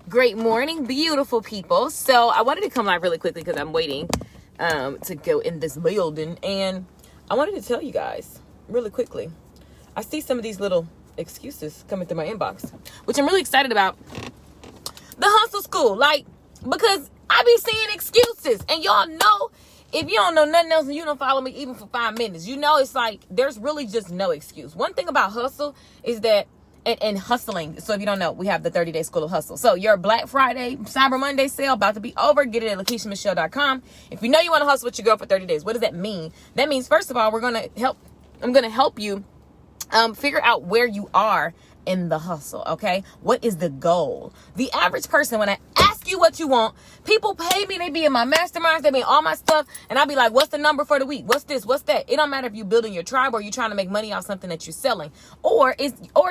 Great morning, beautiful people. So I wanted to come live really quickly because I'm waiting to go in this building. And I wanted to tell you guys really quickly. I see some of these little excuses coming through my inbox, which I'm really excited about. The hustle school, because I be seeing excuses. And y'all know, if you don't know nothing else and you don't follow me even for 5 minutes, you know it's like there's really just no excuse. One thing about hustle is that and hustling. So if you don't know, we have the 30-day school of hustle. So your Black Friday, Cyber Monday sale about to be over. Get it at LakeishaMichelle.com. If you know you want to hustle with your girl for 30 days, what does that mean? That means, first of all, I'm going to help you figure out where you are in the hustle. Okay. What is the goal? The average person, when I ask you what you want, people pay me, they be in my masterminds, they be in all my stuff. And I'll be like, what's the number for the week? What's this? What's that? It don't matter if you're building your tribe or you're trying to make money off something that you're selling, or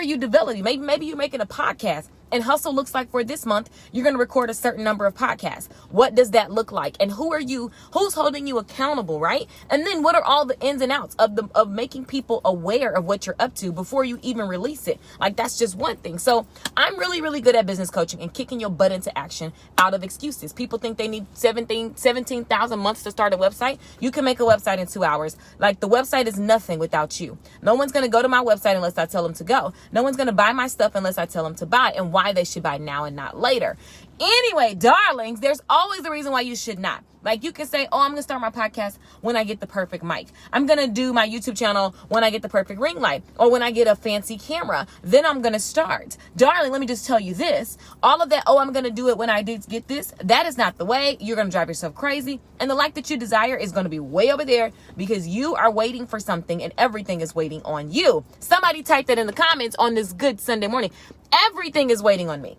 you developing. Maybe you're making a podcast. And hustle looks like for this month, you're going to record a certain number of podcasts. What does that look like? And who's holding you accountable, right? And then what are all the ins and outs of making people aware of what you're up to before you even release it? Like, that's just one thing. So I'm really, really good at business coaching and kicking your butt into action out of excuses. People think they need 17,000 months to start a website. You can make a website in 2 hours. Like, the website is nothing without you. No one's going to go to my website unless I tell them to go. No one's going to buy my stuff unless I tell them to buy. And why they should buy now and not later. Anyway, darlings, there's always a reason why you should not. Like, you can say, oh, I'm going to start my podcast when I get the perfect mic. I'm going to do my YouTube channel when I get the perfect ring light, or when I get a fancy camera. Then I'm going to start. Darling, let me just tell you this. All of that, oh, I'm going to do it when I do get this. That is not the way. You're going to drive yourself crazy. And the life that you desire is going to be way over there because you are waiting for something and everything is waiting on you. Somebody type that in the comments on this good Sunday morning. Everything is waiting on me.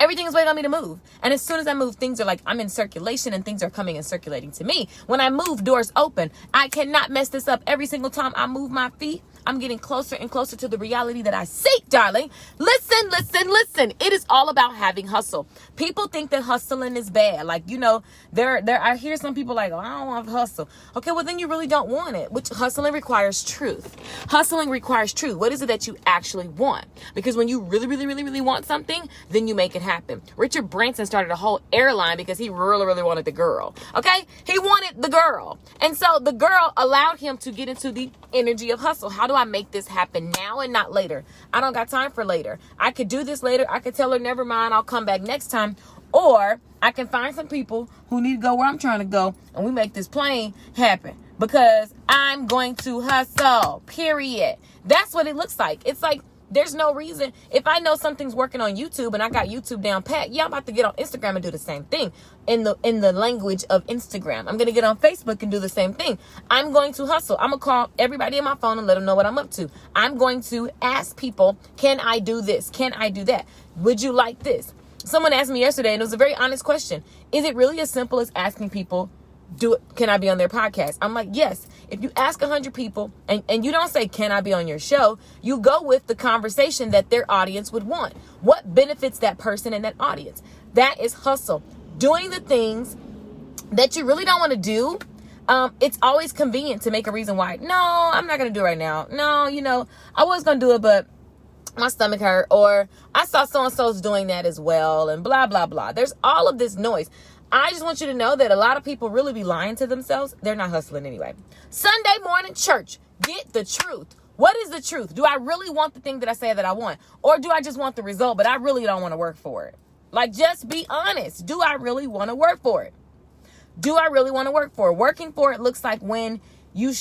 Everything is waiting on me to move. And as soon as I move, things are like I'm in circulation and things are coming and circulating to me. When I move, doors open. I cannot mess this up. Every single time I move my feet, I'm getting closer and closer to the reality that I seek, darling. Listen, listen, listen. It is all about having hustle. People think that hustling is bad. Like, I hear some people like, oh, I don't want to hustle. Okay, well, then you really don't want it. Which hustling requires truth. Hustling requires truth. What is it that you actually want? Because when you really, really, really, really want something, then you make it happen. Richard Branson started a whole airline because he really, really wanted the girl. Okay? He wanted the girl. And so the girl allowed him to get into the energy of hustle. How do I make this happen now and not later? I don't got time for later. I could do this later. I could tell her, never mind, I'll come back next time. Or I can find some people who need to go where I'm trying to go and we make this plane happen because I'm going to hustle, period. That's what it looks like. It's like, there's no reason. If I know something's working on YouTube and I got YouTube down pat, I'm about to get on Instagram and do the same thing in the language of Instagram. I'm going to get on Facebook and do the same thing. I'm going to hustle. I'm going to call everybody in my phone and let them know what I'm up to. I'm going to ask people, can I do this? Can I do that? Would you like this? Someone asked me yesterday, and it was a very honest question. Is it really as simple as asking people, can I be on their podcast? I'm like, yes. If you ask 100 people and you don't say, can I be on your show? You go with the conversation that their audience would want. What benefits that person and that audience? That is hustle. Doing the things that you really don't want to do. It's always convenient to make a reason why. No, I'm not going to do it right now. No, I was going to do it, but my stomach hurt, or I saw so-and-so's doing that as well, and blah, blah, blah. There's all of this noise. I just want you to know that a lot of people really be lying to themselves. They're not hustling anyway. Sunday morning church. Get the truth. What is the truth? Do I really want the thing that I say that I want? Or do I just want the result, but I really don't want to work for it? Like, just be honest. Do I really want to work for it? Do I really want to work for it? Working for it looks like when you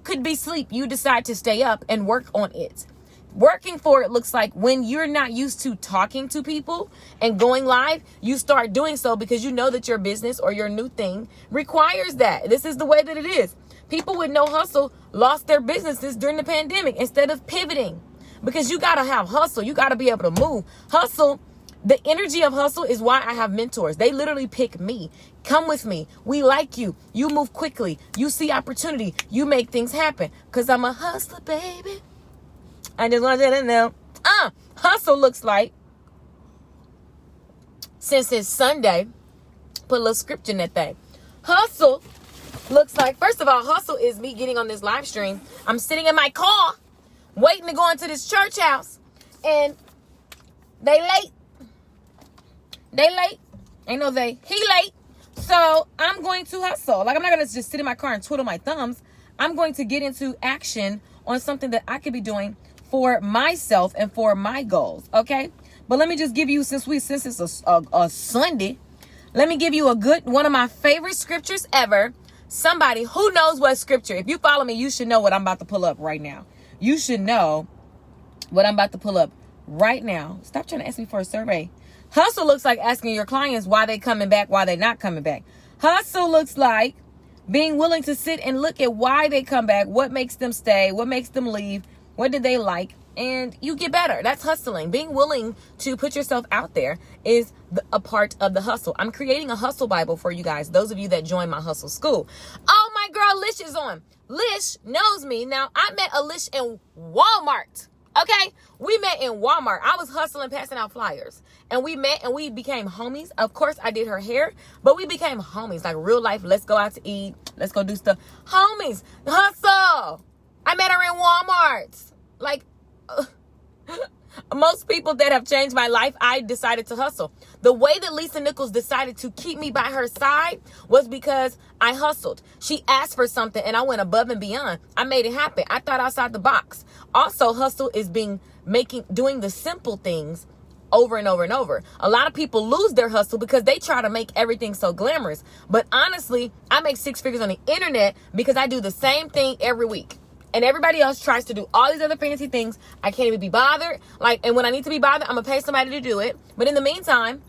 could be asleep, you decide to stay up and work on it. Working for it looks like when you're not used to talking to people and going live, you start doing so because you know that your business or your new thing requires that. This is the way that it is. People with no hustle lost their businesses during the pandemic instead of pivoting because you got to have hustle. You got to be able to move. Hustle, the energy of hustle is why I have mentors. They literally pick me. Come with me. We like you. You move quickly. You see opportunity. You make things happen because I'm a hustler, baby. I just want you to know. Hustle looks like, since it's Sunday, put a little scripture in that thing. Hustle looks like, first of all, hustle is me getting on this live stream. I'm sitting in my car, waiting to go into this church house, and they late. They late. Ain't no they. He late. So I'm going to hustle. Like, I'm not going to just sit in my car and twiddle my thumbs. I'm going to get into action on something that I could be doing for myself and for my goals. Okay. But let me just give you, since it's a Sunday, let me give you one of my favorite scriptures ever. Somebody who knows what scripture. If you follow me, you should know what I'm about to pull up right now. You should know what I'm about to pull up right now. Stop trying to ask me for a survey. Hustle looks like asking your clients why they coming back, why they not coming back. Hustle looks like being willing to sit and look at why they come back, what makes them stay, what makes them leave, what did they like, and you get better. That's hustling. Being willing to put yourself out there is a part of the hustle. I'm creating a hustle Bible for you guys, those of you that join my hustle school. Oh, my girl Lish is on. Lish knows me. Now, I met Lish in Walmart. Okay, we met in Walmart. I was hustling, passing out flyers, and we met and we became homies. Of course, I did her hair, but we became homies, like real life. Let's go out to eat. Let's go do stuff. Homies, hustle. I met her in Walmart. Like, most people that have changed my life, I decided to hustle. The way that Lisa Nichols decided to keep me by her side was because I hustled. She asked for something and I went above and beyond. I made it happen. I thought outside the box. Also, hustle is doing the simple things over and over and over. A lot of people lose their hustle because they try to make everything so glamorous. But honestly, I make 6 figures on the internet because I do the same thing every week. And everybody else tries to do all these other fancy things. I can't even be bothered. And when I need to be bothered, I'm going to pay somebody to do it. But in the meantime,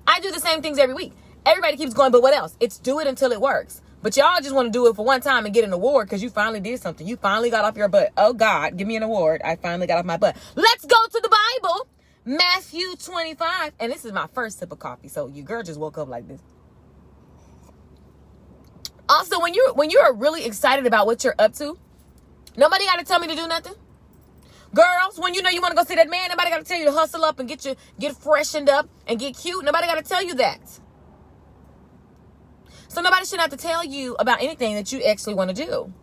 I do the same things every week. Everybody keeps going, but what else? It's do it until it works. But y'all just want to do it for one time and get an award because you finally did something. You finally got off your butt. Oh, God, give me an award. I finally got off my butt. Let's go to the Bible. Matthew 25. And this is my first sip of coffee. So your girl just woke up like this. Also, when you're really excited about what you're up to, nobody got to tell me to do nothing. Girls, when you know you want to go see that man, nobody got to tell you to hustle up and get freshened up and get cute. Nobody got to tell you that. So nobody should have to tell you about anything that you actually want to do.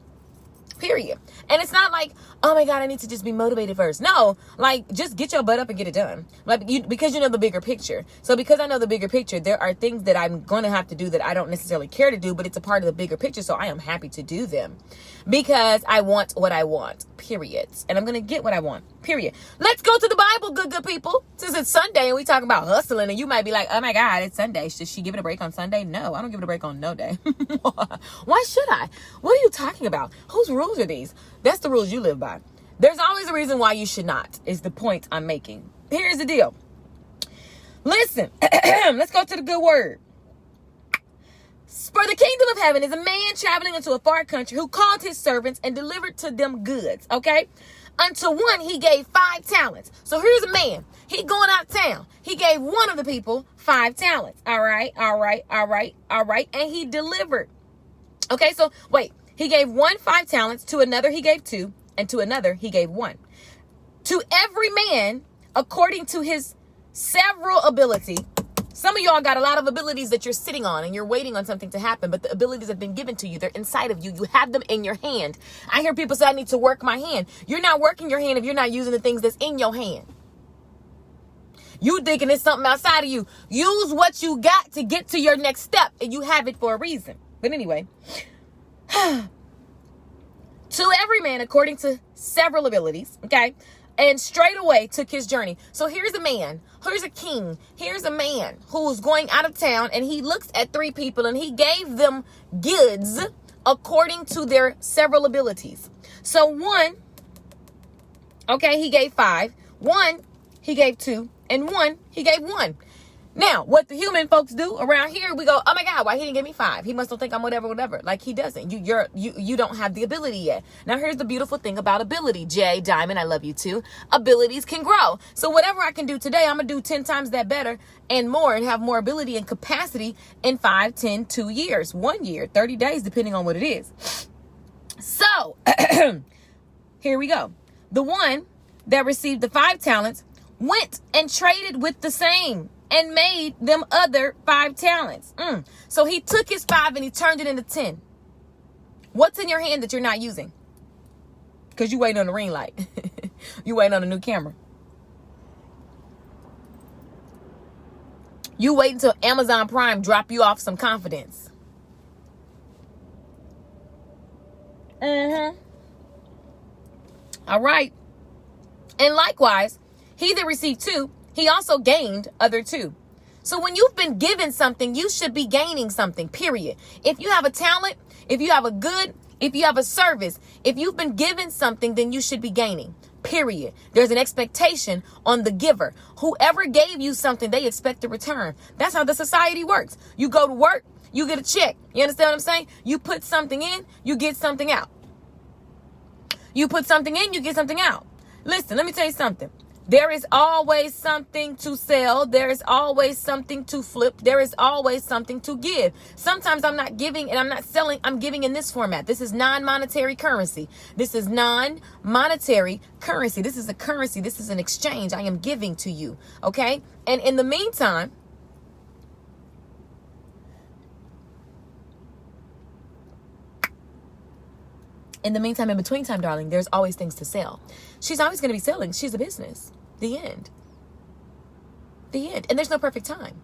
Period. And it's not like, oh my God, I need to just be motivated first. No, like just get your butt up and get it done. Because you know the bigger picture. So because I know the bigger picture, there are things that I'm going to have to do that I don't necessarily care to do, but it's a part of the bigger picture. So I am happy to do them because I want what I want, period. And I'm going to get what I want, period. Let's go to the Bible, good people. Since it's Sunday and we talk about hustling and you might be like, oh my God, it's Sunday. Should she give it a break on Sunday? No, I don't give it a break on no day. Why should I? What are you talking about? Whose rules are these? That's the rules you live by. There's always a reason why you should not, is the point I'm making. Here's the deal. Listen, let's go to the good word. For the kingdom of heaven is a man traveling into a far country who called his servants and delivered to them goods. Okay. Unto one, he gave 5 talents. So here's a man. He going out of town. He gave one of the people 5 talents. All right. And he delivered. Okay. So wait, he gave one 5 talents, to another he gave 2, and to another he gave 1. To every man, according to his several ability. Some of y'all got a lot of abilities that you're sitting on and you're waiting on something to happen, but the abilities have been given to you. They're inside of you. You have them in your hand. I hear people say, I need to work my hand. You're not working your hand if you're not using the things that's in your hand. You thinking it's something outside of you. Use what you got to get to your next step, and you have it for a reason. But anyway, to every man according to several abilities, okay? And straight away took his journey. So here's a man, here's a king, here's a man who's going out of town, and he looks at 3 people and he gave them goods according to their several abilities. So 1, okay, he gave 5, 1, he gave 2, and 1, he gave 1. Now, what the human folks do around here, we go, oh my God, why he didn't give me 5? He must don't think I'm whatever. Like he doesn't. You don't have the ability yet. Now, here's the beautiful thing about ability. Jay, Diamond, I love you too. Abilities can grow. So whatever I can do today, I'm going to do 10 times that better and more and have more ability and capacity in 5, 10, 2 years, 1 year, 30 days, depending on what it is. So here we go. The one that received the 5 talents went and traded with the same and made them other 5 talents. So he took his 5 and he turned it into 10. What's in your hand that you're not using? Because you waiting on the ring light. You waiting on a new camera. You wait until Amazon Prime drop you off some confidence. All right. And likewise, he that received 2, he also gained other 2. So when you've been given something, you should be gaining something, period. If you have a talent, if you have a good, if you have a service, if you've been given something, then you should be gaining, period. There's an expectation on the giver. Whoever gave you something, they expect a return. That's how the society works. You go to work, you get a check. You understand what I'm saying? You put something in, you get something out. You put something in, you get something out. Listen, let me tell you something. There is always something to sell. There is always something to flip. There is always something to give. Sometimes I'm not giving and I'm not selling. I'm giving in this format. This is non-monetary currency. This is non-monetary currency. This is a currency. This is an exchange. I am giving to you. Okay? And in the meantime, in between time, darling, there's always things to sell. She's always going to be selling. She's a business. The end. The end. And there's no perfect time.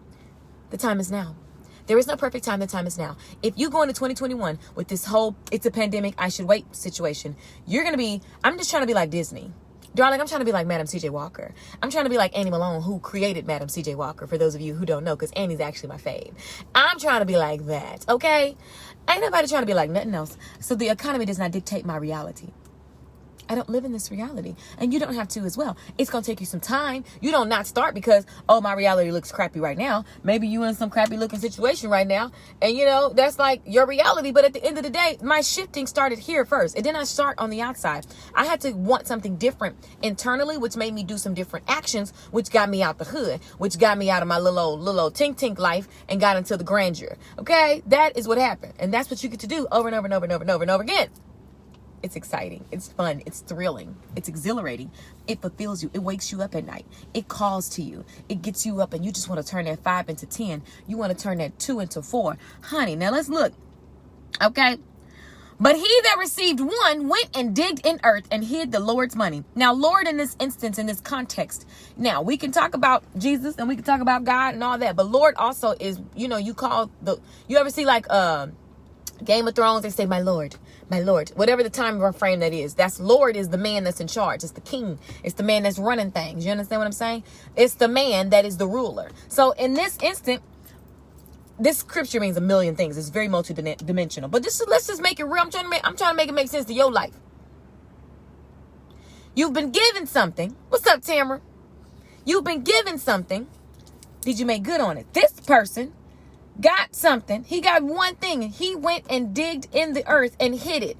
The time is now. There is no perfect time. The time is now. If you go into 2021 with this whole, it's a pandemic, I should wait situation, you're going to be, I'm just trying to be like Disney. Darling, I'm trying to be like Madam C.J. Walker. I'm trying to be like Annie Malone, who created Madam C.J. Walker, for those of you who don't know, because Annie's actually my fave. I'm trying to be like that, okay? Ain't nobody trying to be like nothing else. So the economy does not dictate my reality. I don't live in this reality, and you don't have to as well. It's going to take you some time. You don't not start because, oh, my reality looks crappy right now. Maybe you in some crappy looking situation right now, and you know, that's like your reality. But at the end of the day, my shifting started here first. It did not start on the outside. I had to want something different internally, which made me do some different actions, which got me out the hood, which got me out of my little old tink life and got into the grandeur. Okay, that is what happened, and that's what you get to do over and over and over and over and over and over again. It's exciting. It's fun. It's thrilling. It's exhilarating. It fulfills you. It wakes you up at night. It calls to you. It gets you up and you just want to turn that 5 into 10. You want to turn that 2 into 4. Honey, now let's look. Okay. But he that received 1 went and digged in earth and hid the Lord's money. Now, Lord, in this instance, in this context, now we can talk about Jesus and we can talk about God and all that. But Lord also is, you know, you ever see like Game of Thrones, they say, my Lord, whatever the time or frame that is. That's Lord is the man that's in charge. It's the king. It's the man that's running things. You understand what I'm saying? It's the man that is the ruler. So in this instant, this scripture means a million things. It's very multidimensional. But let's just make it real. I'm trying to make it make sense to your life. You've been given something. What's up, Tamara? You've been given something. Did you make good on it? This person got something. He got one thing. He went and digged in the earth and hid it.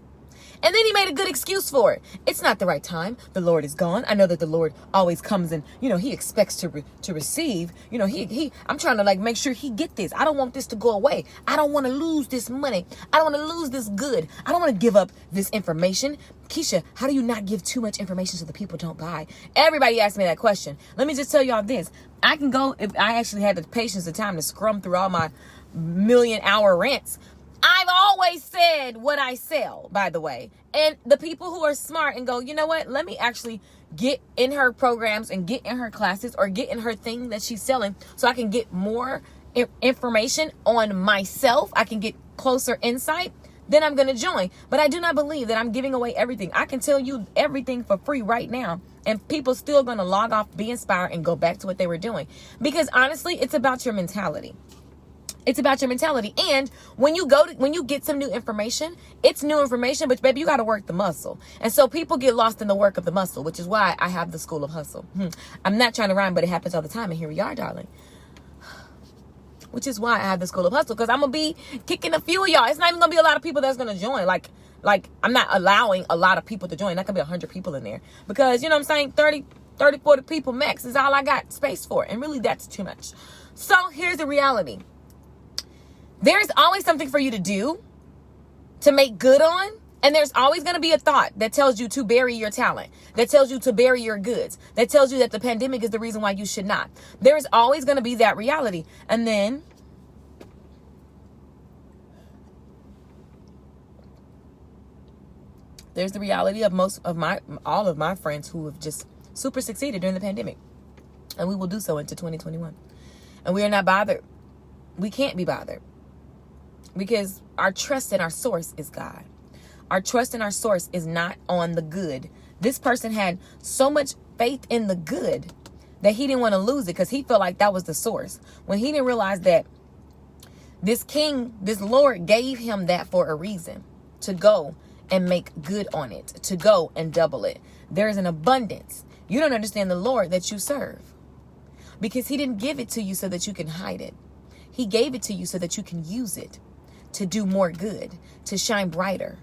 And then he made a good excuse for it. It's not the right time. The Lord is gone. I know that the Lord always comes and, you know, he expects to receive. You know, I'm trying to like make sure he get this. I don't want this to go away. I don't want to lose this money. I don't want to lose this good. I don't want to give up this information. Keisha, how do you not give too much information so the people don't buy? Everybody asked me that question. Let me just tell y'all this. I can go, if I actually had the patience and time to scrum through all my million-hour rants. I've always said what I sell, by the way. And the people who are smart and go, you know what? Let me actually get in her programs and get in her classes or get in her thing that she's selling so I can get more information on myself. I can get closer insight. Then I'm going to join. But I do not believe that I'm giving away everything. I can tell you everything for free right now. And people still going to log off, be inspired, and go back to what they were doing. Because honestly, it's about your mentality. It's about your mentality. And when you get some new information, it's new information, but baby, you got to work the muscle. And so people get lost in the work of the muscle, which is why I have the School of Hustle. I'm not trying to rhyme, but it happens all the time. And here we are, darling. Which is why I have the School of Hustle, because I'm going to be kicking a few of y'all. It's not even going to be a lot of people that's going to join. Like I'm not allowing a lot of people to join. Not going to be 100 people in there. Because, you know what I'm saying, 30, 40 people max is all I got space for. And really, that's too much. So here's the reality. There's always something for you to do, to make good on. And there's always going to be a thought that tells you to bury your talent, that tells you to bury your goods, that tells you that the pandemic is the reason why you should not. There is always going to be that reality. And then there's the reality of all of my friends who have just super succeeded during the pandemic. And we will do so into 2021. And we are not bothered. We can't be bothered because our trust in our source is God. Our trust in our source is not on the good. This person had so much faith in the good that he didn't want to lose it because he felt like that was the source. When he didn't realize that this king, this Lord gave him that for a reason, to go and make good on it, to go and double it. There is an abundance. You don't understand the Lord that you serve because he didn't give it to you so that you can hide it. He gave it to you so that you can use it to do more good, to shine brighter,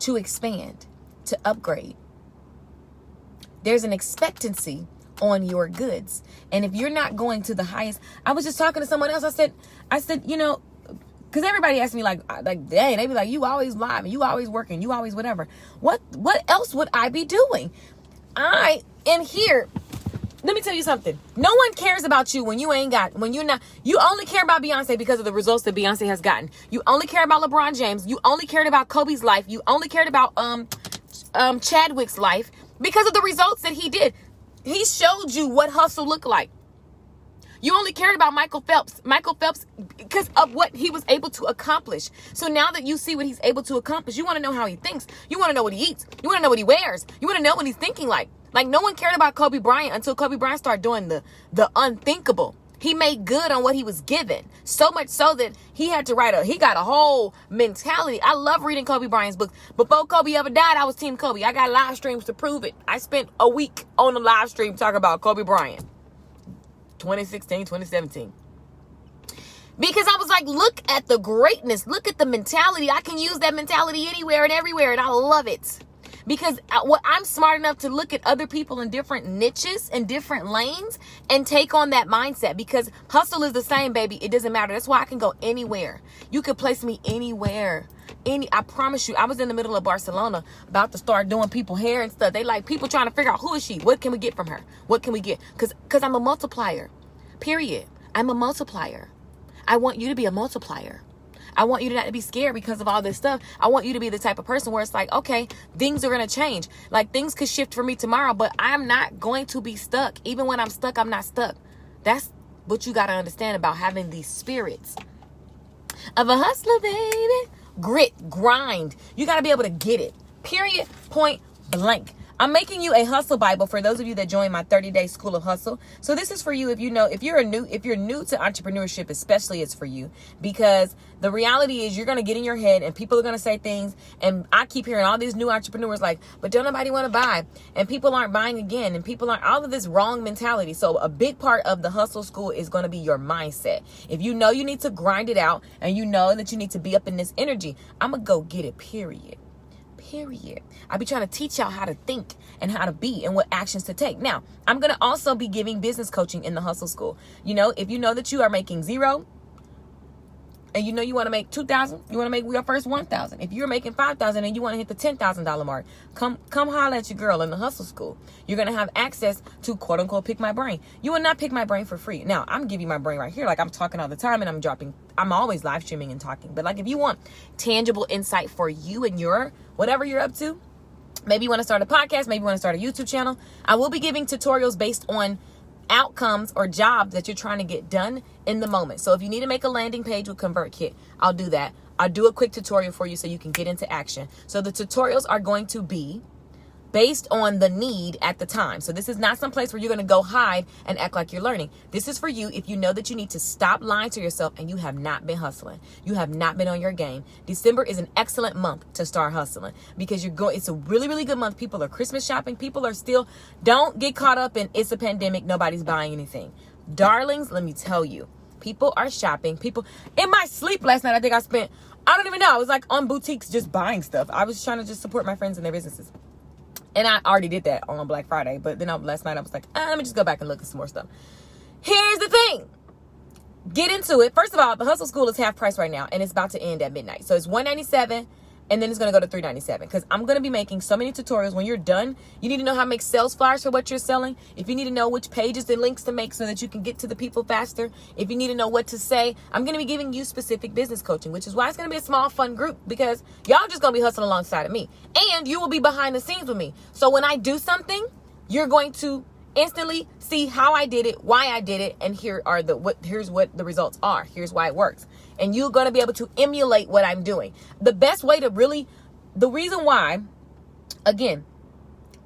to expand, to upgrade. There's an expectancy on your goods. And if you're not going to the highest, I was just talking to someone else. I said, you know, because everybody asks me like, dang, they be like, you always live and you always working, you always whatever. What else would I be doing? I am here. Let me tell you something. No one cares about you when you ain't got, when you're not, you only care about Beyonce because of the results that Beyonce has gotten. You only care about LeBron James. You only cared about Kobe's life. You only cared about Chadwick's life because of the results that he did. He showed you what hustle looked like. You only cared about Michael Phelps because of what he was able to accomplish. So now that you see what he's able to accomplish, you want to know how he thinks. You want to know what he eats. You want to know what he wears. You want to know what he's thinking like. Like no one cared about Kobe Bryant until Kobe Bryant started doing the unthinkable. He made good on what he was given. So much so that he had to he got a whole mentality. I love reading Kobe Bryant's books. Before Kobe ever died, I was Team Kobe. I got live streams to prove it. I spent a week on a live stream talking about Kobe Bryant. 2016, 2017. Because I was like, look at the greatness. Look at the mentality. I can use that mentality anywhere and everywhere. And I love it. Because I'm smart enough to look at other people in different niches and different lanes and take on that mindset. Because hustle is the same, baby. It doesn't matter. That's why I can go anywhere. You could place me anywhere. I promise you, I was in the middle of Barcelona about to start doing people hair and stuff. They like people trying to figure out who is she? What can we get from her? What can we get? Because I'm a multiplier. Period. I'm a multiplier. I want you to be a multiplier. I want you to not be scared because of all this stuff. I want you to be the type of person where it's like, okay, things are going to change. Like things could shift for me tomorrow, but I'm not going to be stuck. Even when I'm stuck, I'm not stuck. That's what you got to understand about having these spirits of a hustler, baby. Grit, grind. You got to be able to get it. Period, point blank. I'm making you a hustle Bible for those of you that join my 30-day school of hustle. So this is for you if you're new to entrepreneurship, especially it's for you, because the reality is you're going to get in your head and people are going to say things. And I keep hearing all these new entrepreneurs like, but don't nobody want to buy, and people aren't buying again, and people aren't, all of this wrong mentality. So a big part of the hustle school is going to be your mindset. If you know you need to grind it out and you know that you need to be up in this energy, I'm going to go get it, period. I be trying to teach y'all how to think and how to be and what actions to take. Now, I'm going to also be giving business coaching in the hustle school. You know, if you know that you are making $0 and you know you want to make $2,000, you want to make your first $1,000. If you're making $5,000 and you want to hit the $10,000 mark, come holler at your girl in the hustle school. You're going to have access to quote unquote pick my brain. You will not pick my brain for free. Now, I'm giving you my brain right here. Like I'm talking all the time and I'm always live streaming and talking. But like if you want tangible insight for you and your whatever you're up to, maybe you want to start a podcast, maybe you want to start a YouTube channel, I will be giving tutorials based on outcomes or jobs that you're trying to get done in the moment. So if you need to make a landing page with ConvertKit, I'll do that. I'll do a quick tutorial for you so you can get into action. So the tutorials are going to be based on the need at the time. So this is not some place where you're going to go hide and act like you're learning. This is for you if you know that you need to stop lying to yourself and you have not been hustling. You have not been on your game. December is an excellent month to start hustling because it's a really, really good month. People are Christmas shopping. People are still, don't get caught up in it's a pandemic. Nobody's buying anything. Darlings, let me tell you, people are shopping. People in my sleep last night, I think I don't even know. I was like on boutiques just buying stuff. I was trying to just support my friends and their businesses. And I already did that on Black Friday. But then last night I was like, let me just go back and look at some more stuff. Here's the thing. Get into it. First of all, the Hustle School is half price right now. And it's about to end at midnight. So it's $197. And then it's going to go to $397. Because I'm going to be making so many tutorials. When you're done, you need to know how to make sales flyers for what you're selling. If you need to know which pages and links to make so that you can get to the people faster. If you need to know what to say, I'm going to be giving you specific business coaching. Which is why it's going to be a small, fun group. Because y'all just going to be hustling alongside of me. And you will be behind the scenes with me. So when I do something, you're going to instantly see how I did it, why I did it, and here's what the results are. Here's why it works. And you're going to be able to emulate what I'm doing. The best way to really, the reason why, again,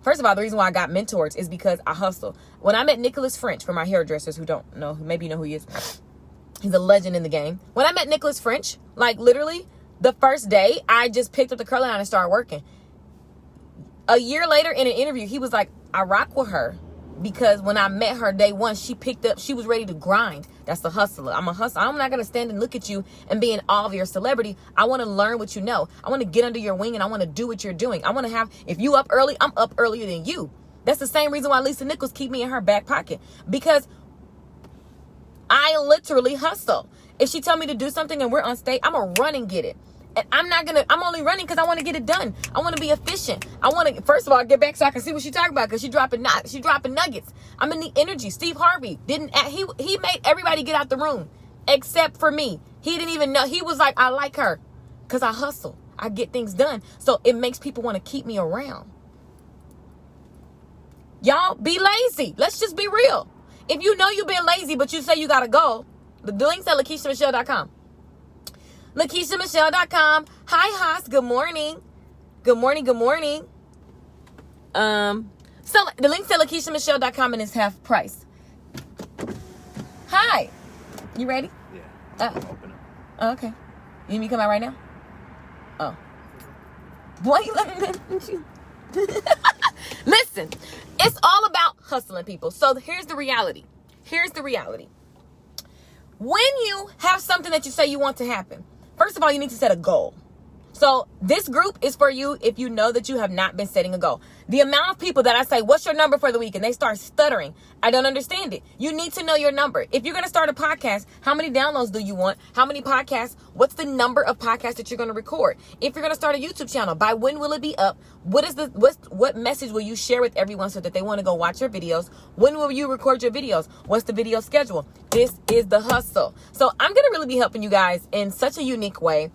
first of all, the reason why I got mentors is because I hustle. When I met Nicholas French, for my hairdressers who don't know, maybe you know who he is. He's a legend in the game. When I met Nicholas French, like literally the first day, I just picked up the curling iron and started working. A year later in an interview, he was like, I rock with her because when I met her day one, she was ready to grind. That's the hustler. I'm a hustler. I'm not going to stand and look at you and be in awe of your celebrity. I want to learn what you know. I want to get under your wing and I want to do what you're doing. I want to have, if you up early, I'm up earlier than you. That's the same reason why Lisa Nichols keep me in her back pocket, because I literally hustle. If she tell me to do something and we're on stage, I'm going to run and get it. And I'm only running because I want to get it done. I want to be efficient. I want to, first of all, get back so I can see what she's talking about, because she's dropping nuggets. I'm in the energy. Steve Harvey he made everybody get out the room except for me. He didn't even know. He was like, I like her because I hustle. I get things done. So it makes people want to keep me around. Y'all be lazy. Let's just be real. If you know you've been lazy, but you say you got to go, the link's at LakeishaMichelle.com. LakeishaMichelle.com. Hi, Haas. Good morning. Good morning. Good morning. So the link's at LakeishaMichelle.com and it's half price. Hi. You ready? Yeah. Open it. Oh, okay. You need me to come out right now? Oh. Boy, you looking Listen, it's all about hustling, people. So here's the reality. When you have something that you say you want to happen, first of all, you need to set a goal. So this group is for you if you know that you have not been setting a goal. The amount of people that I say, what's your number for the week? And they start stuttering. I don't understand it. You need to know your number. If you're going to start a podcast, how many downloads do you want? How many podcasts? What's the number of podcasts that you're going to record? If you're going to start a YouTube channel, by when will it be up? What message will you share with everyone so that they want to go watch your videos? When will you record your videos? What's the video schedule? This is the hustle. So I'm going to really be helping you guys in such a unique way.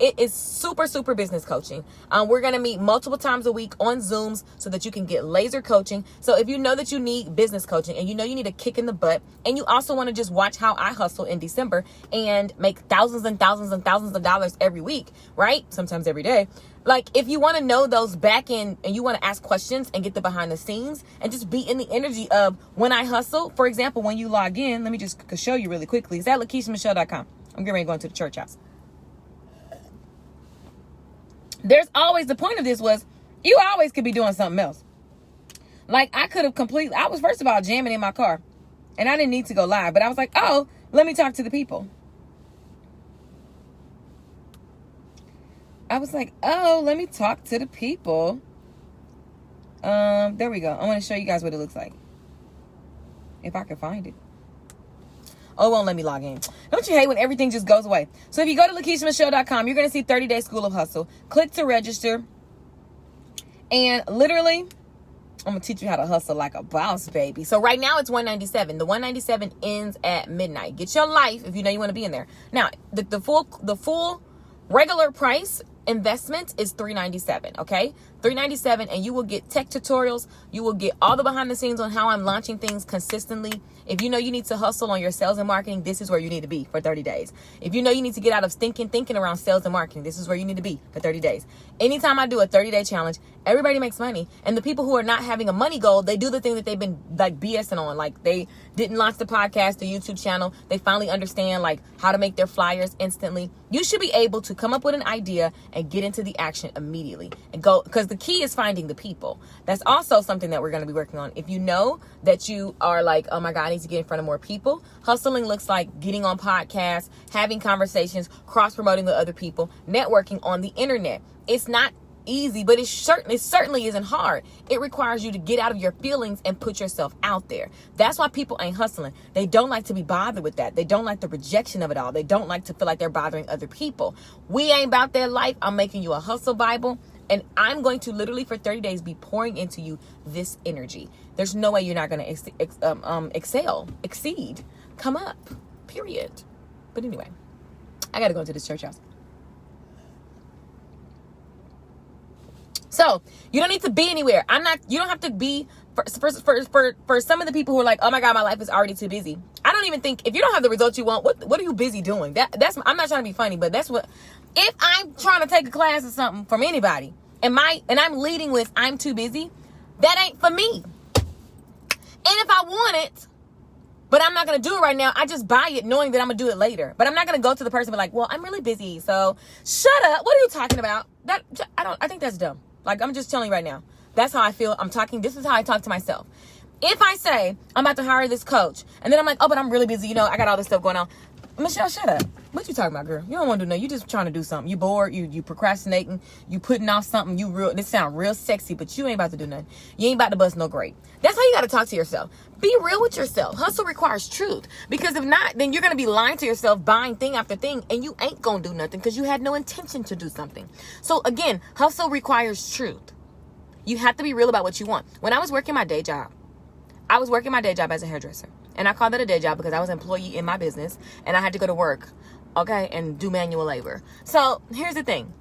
It is super business coaching. We're going to meet multiple times a week on Zooms so that you can get laser coaching. So if you know that you need business coaching and you know you need a kick in the butt, and you also want to just watch how I hustle in December and make thousands and thousands and thousands of dollars every week, right? Sometimes every day. Like, if you want to know those back end and you want to ask questions and get the behind the scenes and just be in the energy of when I hustle, for example, when you log in, let me just show you really quickly. It's at LakeishaMichelle.com. I'm getting ready to go into the church house. There's always, the point of this was, you always could be doing something else. Like, I was first of all jamming in my car and I didn't need to go live, but I was like, oh, let me talk to the people. I was like, oh, let me talk to the people. There we go. I want to show you guys what it looks like. If I can find it. Oh, it won't let me log in. Don't you hate when everything just goes away? So if you go to LakeishaMichelle.com, you're going to see 30-day School of Hustle. Click to register. And literally, I'm going to teach you how to hustle like a boss, baby. So right now it's $197. The $197 ends at midnight. Get your life if you know you want to be in there. Now, the full regular price investment is $397, okay? $397, and you will get tech tutorials. You will get all the behind the scenes on how I'm launching things consistently. If you know you need to hustle on your sales and marketing, this is where you need to be for 30 days. If you know you need to get out of thinking around sales and marketing, this is where you need to be for 30 days. Anytime I do a 30-day challenge, everybody makes money. And the people who are not having a money goal, they do the thing that they've been like BSing on. Like, they didn't launch the podcast, the YouTube channel. They finally understand like how to make their flyers instantly. You should be able to come up with an idea and get into the action immediately and go, because the key is finding the people. That's also something that we're going to be working on. If you know that you are like, oh my God, I need to get in front of more people. Hustling looks like getting on podcasts, having conversations, cross-promoting with other people, networking on the internet. It's not easy, but it certainly isn't hard. It requires you to get out of your feelings and put yourself out there. That's why people ain't hustling. They don't like to be bothered with that. They don't like the rejection of it all. They don't like to feel like they're bothering other people. We ain't about that life. I'm making you a hustle Bible, and I'm going to literally for 30 days be pouring into you this energy. There's no way you're not going to exceed, come up, period. But anyway, I got to go into this church house. So you don't need to be anywhere. You don't have to be for some of the people who are like, oh my God, my life is already too busy. I don't even think, if you don't have the results you want, what are you busy doing? I'm not trying to be funny, but that's what, if I'm trying to take a class or something from anybody and I'm leading with, I'm too busy, that ain't for me. And if I want it, but I'm not going to do it right now, I just buy it knowing that I'm going to do it later. But I'm not going to go to the person and be like, well, I'm really busy, so shut up. What are you talking about? I think that's dumb. Like, I'm just telling you right now. That's how I feel. This is how I talk to myself. If I say I'm about to hire this coach, and then I'm like, oh, but I'm really busy. I got all this stuff going on. Michelle, shut up. What you talking about, girl? You don't want to do nothing. You just trying to do something. You bored. You procrastinating. You putting off something. This sound real sexy, but you ain't about to do nothing. You ain't about to bust no grape. That's how you got to talk to yourself. Be real with yourself. Hustle requires truth. Because if not, then you're going to be lying to yourself, buying thing after thing, and you ain't going to do nothing because you had no intention to do something. So again, hustle requires truth. You have to be real about what you want. When I was working my day job, as a hairdresser. And I called that a day job because I was an employee in my business and I had to go to work, okay, and do manual labor. So here's the thing.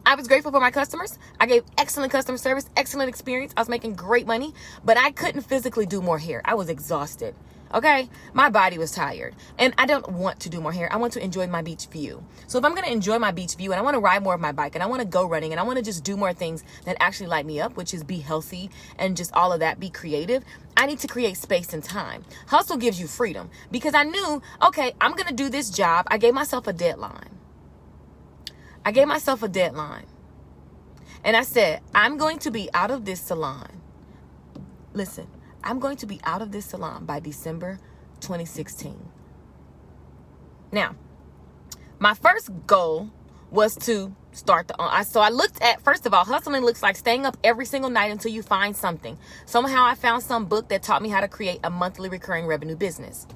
I was grateful for my customers. I gave excellent customer service, excellent experience. I was making great money, but I couldn't physically do more hair. I was exhausted. Okay, my body was tired and I don't want to do more hair. I want to enjoy my beach view. So if I'm going to enjoy my beach view and I want to ride more of my bike and I want to go running and I want to just do more things that actually light me up, which is be healthy and just all of that, be creative, I need to create space and time. Hustle gives you freedom because I knew, okay, I'm going to do this job. I gave myself a deadline. And I said, I'm going to be out of this salon. Listen. I'm going to be out of this salon by December 2016. Now, my first goal was to start so I looked at, first of all, hustling looks like staying up every single night until you find something. Somehow I found some book that taught me how to create a monthly recurring revenue business.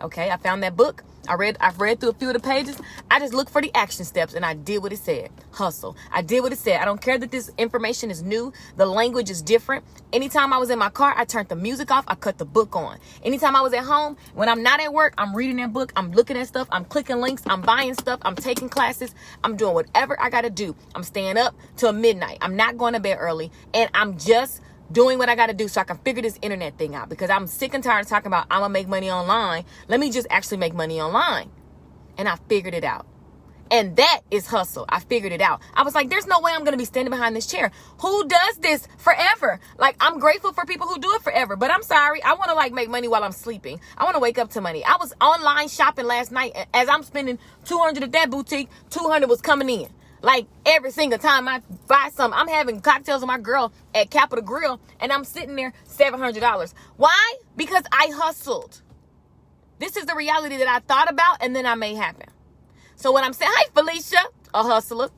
Okay, I found that book. I've read through a few of the pages. I just looked for the action steps and I did what it said. Hustle. I did what it said. I don't care that this information is new. The language is different. Anytime I was in my car, I turned the music off. I cut the book on. Anytime I was at home, when I'm not at work, I'm reading that book. I'm looking at stuff. I'm clicking links. I'm buying stuff. I'm taking classes. I'm doing whatever I got to do. I'm staying up till midnight. I'm not going to bed early. And I'm just doing what I got to do so I can figure this internet thing out because I'm sick and tired of talking about I'm going to make money online. Let me just actually make money online. And I figured it out. And that is hustle. I figured it out. I was like, there's no way I'm going to be standing behind this chair. Who does this forever? Like, I'm grateful for people who do it forever, but I'm sorry. I want to make money while I'm sleeping. I want to wake up to money. I was online shopping last night. And as I'm spending $200 at that boutique, $200 was coming in. Like every single time I buy something, I'm having cocktails with my girl at Capitol Grill and I'm sitting there $700. Why? Because I hustled. This is the reality that I thought about and then I made happen. So when I'm saying, hi, Felicia, a hustler,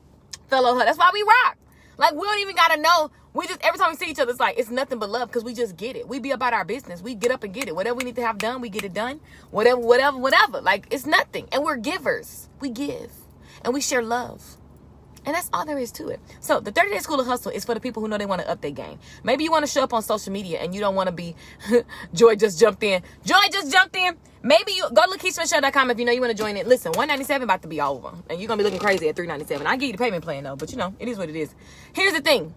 fellow, that's why we rock. Like we don't even got to know. We just, every time we see each other, it's like, it's nothing but love because we just get it. We be about our business. We get up and get it. Whatever we need to have done, we get it done. Whatever. Like it's nothing. And we're givers. We give and we share love. And that's all there is to it. So the 30-day school of hustle is for the people who know they want to up their game. Maybe you want to show up on social media and you don't want to be Joy just jumped in. Maybe you go to LakeishaMichelle.com if you know you want to join it. Listen, $197 about to be over. And you're going to be looking crazy at $397. I give you the payment plan though, but it is what it is. Here's the thing.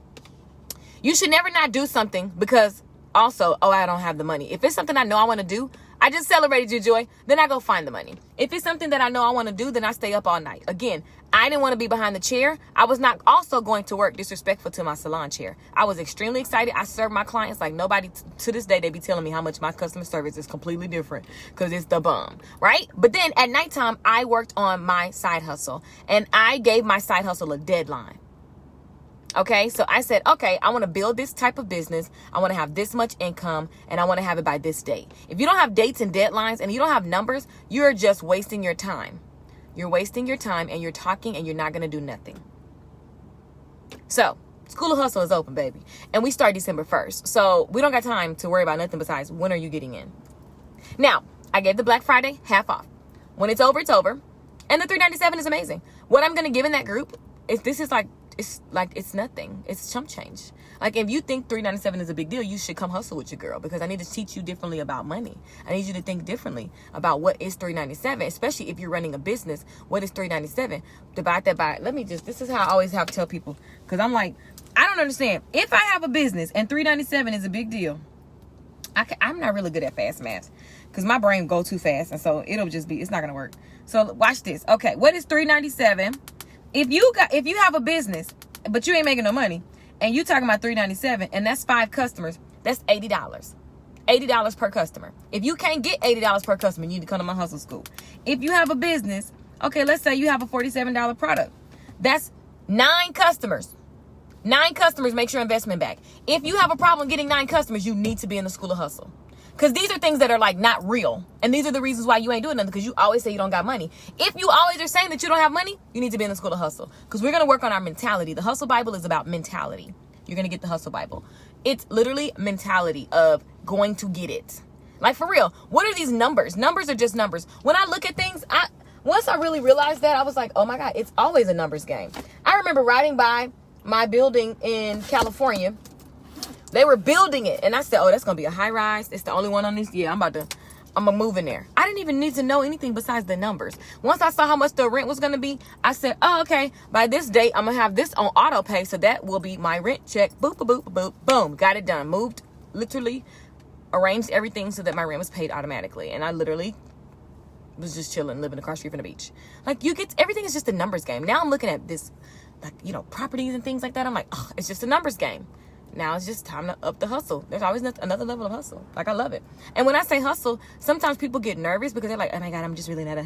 You should never not do something because also, I don't have the money. If it's something I know I want to do, I just celebrated you, Joy. Then I go find the money. If it's something that I know I want to do, then I stay up all night. Again, I didn't want to be behind the chair. I was not also going to work disrespectful to my salon chair. I was extremely excited. I serve my clients like nobody. To this day, they be telling me how much my customer service is completely different because it's the bomb, right? But then at nighttime, I worked on my side hustle and I gave my side hustle a deadline. Okay, so I said, okay, I want to build this type of business. I want to have this much income and I want to have it by this date. If you don't have dates and deadlines and you don't have numbers, you're just wasting your time. You're wasting your time and you're talking and you're not going to do nothing. So School of Hustle is open, baby. And we start December 1st. So we don't got time to worry about nothing besides when are you getting in. Now, I gave the Black Friday half off. When it's over, it's over. And the $397 is amazing. What I'm going to give in that group is it's nothing. It's chump change. Like if you think $397 is a big deal, you should come hustle with your girl because I need to teach you differently about money. I need you to think differently about what is $397, especially if you're running a business. What is $397? Divide that by, this is how I always have to tell people because I'm like, I don't understand. If I have a business and $3.97 is a big deal, I'm not really good at fast math because my brain go too fast, and so it's not gonna work. So watch this. Okay, what is $3.97? If you have a business but you ain't making no money, and you talking about $3.97, and that's 5 customers, that's $80. $80 per customer. If you can't get $80 per customer, you need to come to my hustle school. If you have a business, okay, let's say you have a $47 product, that's 9 customers. 9 customers makes your investment back. If you have a problem getting 9 customers, you need to be in the School of Hustle. Because these are things that are like not real. And these are the reasons why you ain't doing nothing, because you always say you don't got money. If you always are saying that you don't have money, you need to be in the School of Hustle. Because we're going to work on our mentality. The Hustle Bible is about mentality. You're going to get the Hustle Bible. It's literally mentality of going to get it. Like, for real, what are these numbers? Numbers are just numbers. When I look at things, once I really realized that, I was like, oh my God, it's always a numbers game. I remember riding by my building in California. They were building it, and I said, oh, that's gonna be a high rise. It's the only one on this. Yeah, I'm gonna move in there. I didn't even need to know anything besides the numbers. Once I saw how much the rent was gonna be, I said, oh, okay, by this date I'm gonna have this on auto pay, so that will be my rent check. Boop, boop, boop, boop, boom, got it done. Moved, literally arranged everything so that my rent was paid automatically, and I literally was just chilling, living across the street from the beach. Like, everything is just a numbers game. Now I'm looking at this, like, properties and things like that. I'm like, oh, it's just a numbers game. Now it's just time to up the hustle. There's always another level of hustle. Like, I love it. And when I say hustle, sometimes people get nervous because they're like, oh my God, I'm just really not a